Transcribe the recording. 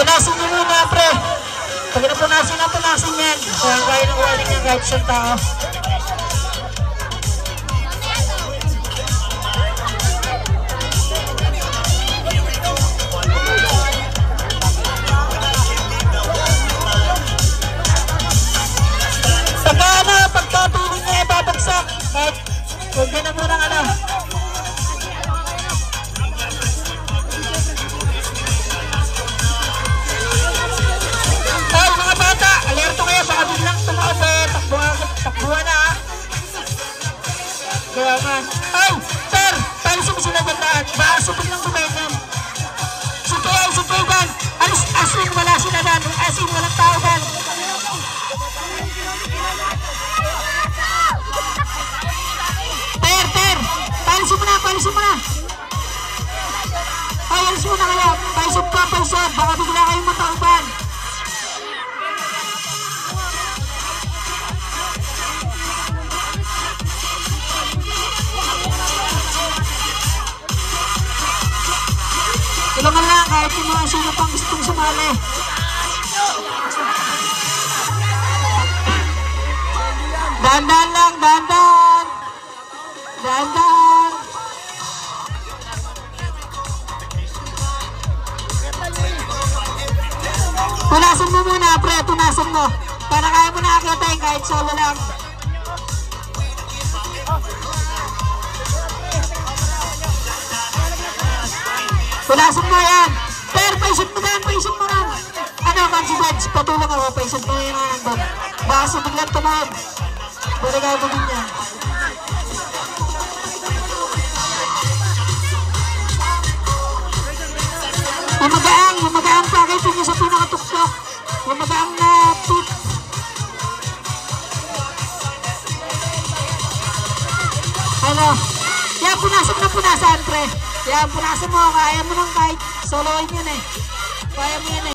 Punasin nyo muna, pre. Pag napunasin na, punasin yan. Kaya ng walling niya kahit isang tao. Pagkatulong niya ibabagsak. Huwag ka na muna ano. Ay, mga bata, alerto kayo. Baka biglang tumakas eh. Takbuhan na ha. Kaya nga. Ay, sir, tayo sumusunod ang daan. Baka supin lang bumenyan. Supugan. Asin, wala sila dan. Asin, walang tao dan. Palisin mo na. Palisin mo na kayo. Paisip. Baka bigla kayong matauban. Tulungan lang kahit yung mga sino pang gustong sumali. Dandan lang, dandan. Punasan mo muna, pre. Punasan mo. Para kaya mo nakakita kahit solo lang. Punasan mo yan. Per, paisip mo yan. Ano, consequence? Patulong ako. Paisip mo yan. Baka sa biglang tumawag. Pwede kaya mo din yan. Yung magaang package nyo sa pinakatuktok. Yung magaang na tip. Ano? Yan, punasan, pre. Yan, punasan mo. Kaya mo nang kahit soloin yun eh. Kaya mo yan eh.